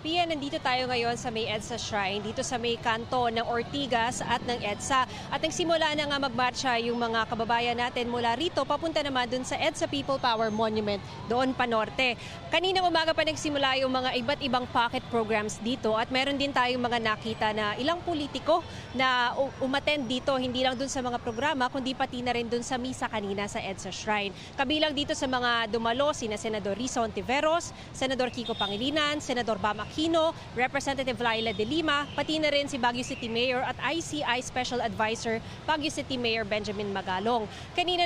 Pia, nandito tayo ngayon sa may EDSA Shrine, dito sa may kanto ng Ortigas at ng EDSA. At nagsimula na nga magmarcha yung mga kababayan natin mula rito, papunta naman dun sa EDSA People Power Monument, doon pa norte. Kaninang umaga pa nagsimula yung mga iba't ibang pocket programs dito at meron din tayong mga nakita na ilang politiko na umattend dito, hindi lang dun sa mga programa, kundi pati na rin dun sa misa kanina sa EDSA Shrine. Kabilang dito sa mga dumalo, sina Senador Risa Hontiveros, Senador Kiko Pangilinan, Senador Bam Aquino, Representative Laila De Lima, pati na rin si Baguio City Mayor at ICI Special Advisor Baguio City Mayor Benjamin Magalong. Kanina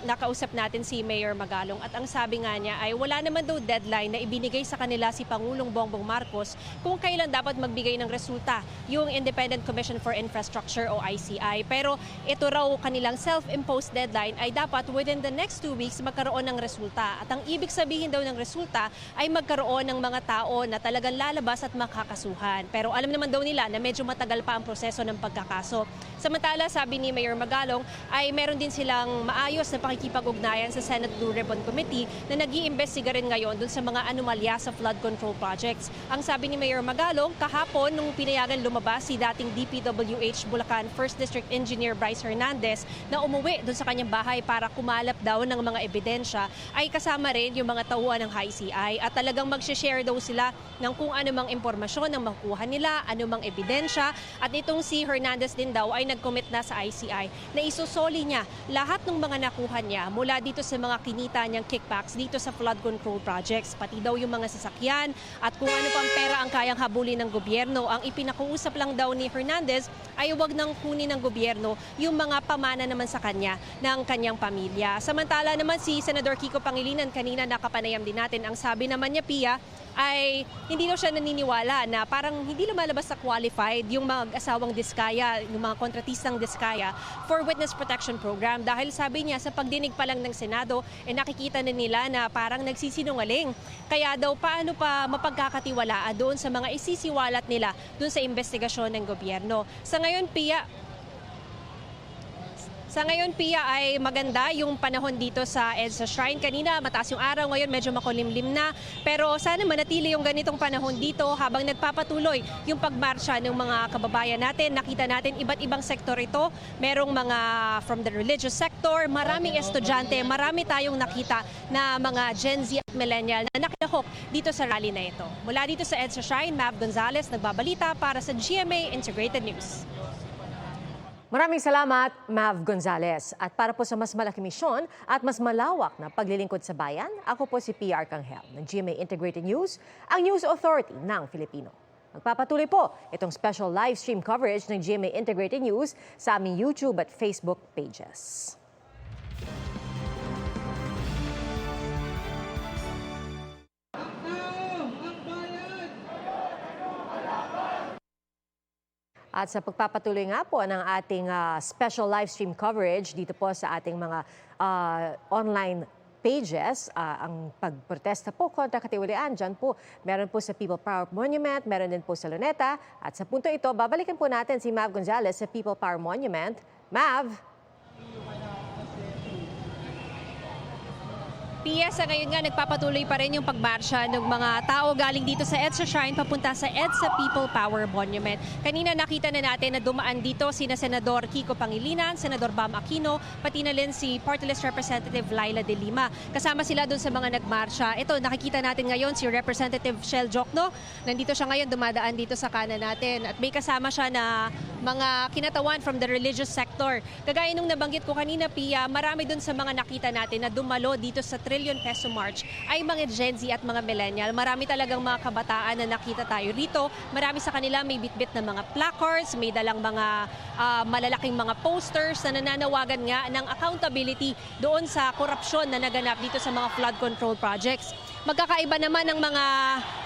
nakausap natin si Mayor Magalong at ang sabi nga niya ay wala naman daw deadline na ibinigay sa kanila si Pangulong Bongbong Marcos kung kailan dapat magbigay ng resulta yung Independent Commission for Infrastructure o ICI. Pero ito raw kanilang self-imposed deadline ay dapat within the next 2 weeks magkaroon ng resulta. At ang ibig sabihin daw ng resulta ay magkaroon ng mga tao na talagang lalabas at makakasuhan. Pero alam naman daw nila na medyo matagal pa ang proseso ng pagkakaso. Samantala, sabi ni Mayor Magalong ay meron din silang maayos na pakikipag-ugnayan sa Senate Blue Ribbon Committee na nag-iimbestiga rin ngayon dun sa mga anomalya sa flood control projects. Ang sabi ni Mayor Magalong, kahapon nung pinayagan lumabas si dating DPWH Bulacan 1st District Engineer Bryce Hernandez na umuwi dun sa kanyang bahay para kumalap daw ng mga ebidensya, ay kasama rin yung mga tauhan ng ICI at talagang mag-share daw sila ng kung anumang impormasyon ang makuha nila, anumang ebidensya. At itong si Hernandez din daw ay nag-commit na sa ICI na isusoli niya lahat ng mga nakuha niya mula dito sa mga kinita niyang kickbacks dito sa flood control projects, pati daw yung mga sasakyan at kung ano pang pera ang kayang habulin ng gobyerno. Ang ipinakuusap lang daw ni Hernandez ay huwag nang kunin ng gobyerno yung mga pamana naman sa kanya ng kanyang pamilya. Samantala naman si Senador Kiko Pangilinan, kanina nakapanayam din natin, ang sabi naman niya, Pia, ay hindi daw siya naniniwala na parang hindi lumalabas sa qualified yung mga asawang Diskaya, yung mga kontratistang Diskaya for Witness Protection Program. Dahil sabi niya sa pagdinig pa lang ng Senado, nakikita na nila na parang nagsisinungaling. Kaya daw paano pa mapagkakatiwalaan doon sa mga isisiwalat nila doon sa investigasyon ng gobyerno. Sa ngayon, Pia, ay maganda yung panahon dito sa EDSA Shrine. Kanina mataas yung araw, ngayon medyo makulimlim na. Pero sana manatili yung ganitong panahon dito habang nagpapatuloy yung pagmarsya ng mga kababayan natin. Nakita natin iba't ibang sektor ito. Merong mga from the religious sector, maraming estudyante, marami tayong nakita na mga Gen Z at Millennial na nakilahok dito sa rally na ito. Mula dito sa EDSA Shrine, Mav Gonzalez nagbabalita para sa GMA Integrated News. Maraming salamat, Mav Gonzalez. At para po sa mas malaking misyon at mas malawak na paglilingkod sa bayan, ako po si PR Kanghel ng GMA Integrated News, ang News Authority ng Filipino. Magpapatuloy po itong special live stream coverage ng GMA Integrated News sa aming YouTube at Facebook pages. At sa pagpapatuloy nga po ng ating special live stream coverage dito po sa ating mga online pages, ang pagprotesta po kontra katiwalian, dyan po meron po sa People Power Monument, meron din po sa Luneta. At sa punto ito, babalikan po natin si Mav Gonzalez sa People Power Monument. Mav? Pia, sa ngayon nga nagpapatuloy pa rin yung pagmarsya ng mga tao galing dito sa EDSA Shrine papunta sa EDSA People Power Monument. Kanina nakita na natin na dumaan dito sina Senador Kiko Pangilinan, Senador Bam Aquino, pati na rin si Party List Representative Laila De Lima. Kasama sila doon sa mga nagmarsya. Ito, nakikita natin ngayon si Representative Shell Jokno. Nandito siya ngayon, dumadaan dito sa kanan natin. At may kasama siya na mga kinatawan from the religious sector. Kagaya nung nabanggit ko kanina, Pia, marami doon sa mga nakita natin na dumalo dito sa Trillion Peso March ay mga Gen Z at mga Millennial. Marami talagang mga kabataan na nakita tayo rito. Marami sa kanila may bitbit na mga placards, may dalang mga malalaking mga posters na nananawagan nga ng accountability doon sa korupsyon na naganap dito sa mga flood control projects. Magkakaiba naman ang mga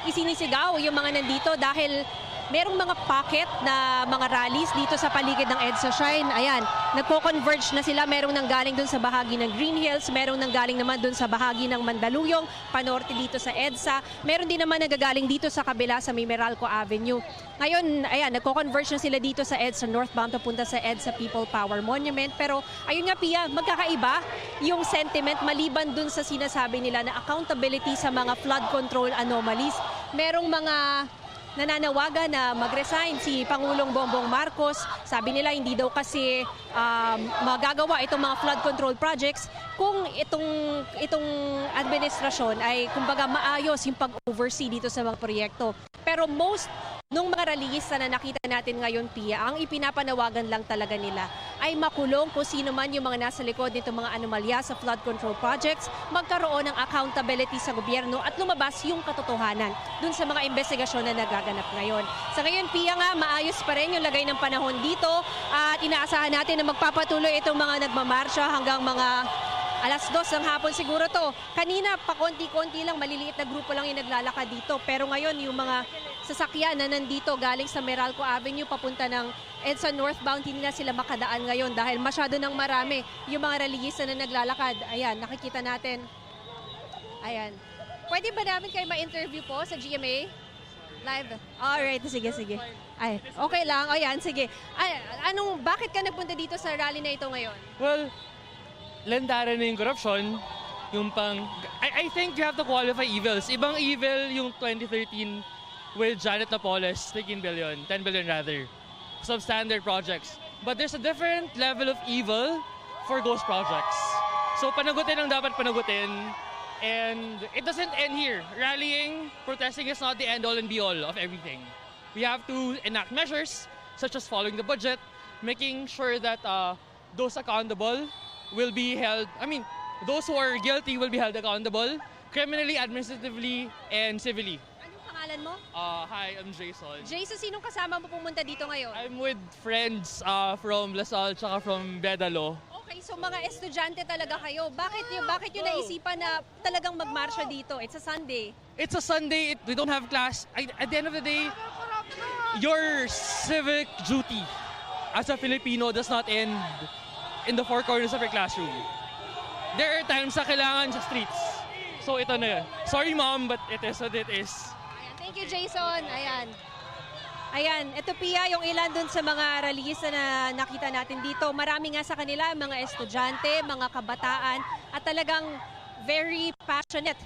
isinisigaw yung mga nandito dahil merong mga pocket na mga rallies dito sa paligid ng EDSA Shrine. Ayan, nagko-converge na sila. Merong nanggaling dun sa bahagi ng Green Hills, merong nanggaling naman dun sa bahagi ng Mandaluyong, panorte dito sa EDSA. Meron din naman nagagaling dito sa kabila sa Meralco Avenue. Ngayon, ayan, nagko-converge na sila dito sa EDSA northbound papunta sa EDSA People Power Monument. Pero ayun nga, Pia, magkakaiba yung sentiment maliban dun sa sinasabi nila na accountability sa mga flood control anomalies. merong mga nananawagan na mag-resign si Pangulong Bongbong Marcos. Sabi nila hindi daw kasi magagawa itong mga flood control projects kung itong administrasyon ay kumbaga maayos yung pag-oversee dito sa mga proyekto. Pero nung mga rallyista na nakita natin ngayon, Pia, ang ipinapanawagan lang talaga nila ay makulong kung sino man yung mga nasa likod nitong mga anomalya sa flood control projects, magkaroon ng accountability sa gobyerno at lumabas yung katotohanan dun sa mga investigasyon na nagaganap ngayon. Sa ngayon, Pia, nga maayos pa rin yung lagay ng panahon dito at inaasahan natin na magpapatuloy itong mga nagmamarsya hanggang mga alas 2 ng hapon siguro to. Kanina, pakonti-konti lang, maliliit na grupo lang yung naglalakad dito. Pero ngayon, yung mga sasakyan na nandito galing sa Meralco Avenue papunta ng EDSA northbound, hindi na sila makadaan ngayon dahil masyado nang marami yung mga rallyista na naglalakad. Ayan, nakikita natin. Ayan. Pwede ba namin kayo ma-interview po sa GMA? Live? Alright, sige. Ay, okay lang. O yan, sige. Ay, bakit ka nagpunta dito sa rally na ito ngayon? Well, lantaran na yung corruption, I think you have to qualify evils. Ibang evil yung 2013 with Janet Napoles, 10 billion rather, substandard projects. But there's a different level of evil for ghost projects. So panagutin ang dapat panagutin, and it doesn't end here. Rallying, protesting is not the end-all and be-all of everything. We have to enact measures such as following the budget, making sure that those accountable will be held, those who are guilty will be held accountable, criminally, administratively, and civilly. Anong pangalan mo? Hi, I'm Jason. Jason, sinong kasama mo pumunta dito ngayon? I'm with friends from Lasal tsaka from Bedalo. Okay, so mga estudyante talaga kayo. Bakit nyo naisipan na talagang magmarsya dito? It's a Sunday. It's a Sunday, we don't have class. At the end of the day, your civic duty as a Filipino does not end in the four corners of your classroom. There are times na kailangan sa streets. So ito na yun. Sorry mom, but it is what it is. Ayan, thank you, Jason. Ayan, ito Pia, yung ilan dun sa mga rallyista na nakita natin dito. Marami nga sa kanila, mga estudyante, mga kabataan, at talagang very passionate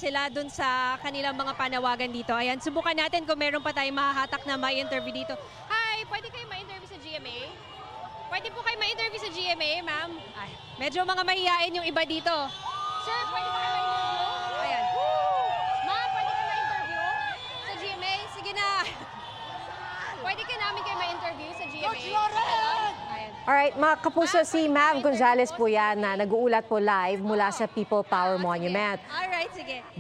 sila dun sa kanilang mga panawagan dito. Ayan, subukan natin kung meron pa tayong mahahatak na may interview dito. Hi, pwede kayo ma-interview sa GMA? Pwede po kayo ma-interview sa GMA, ma'am? Ay, medyo mga mahihain yung iba dito. Sir, pwede ba kayo ma-interview? Ayan. Ma'am, pwede kayo ma-interview sa GMA? Sige na. Pwede ka namin kayo ma-interview sa GMA? Ayan. Alright, mga kapuso, si Mav Gonzalez po yan na nag-uulat po live mula sa People Power Monument. Alright, sige.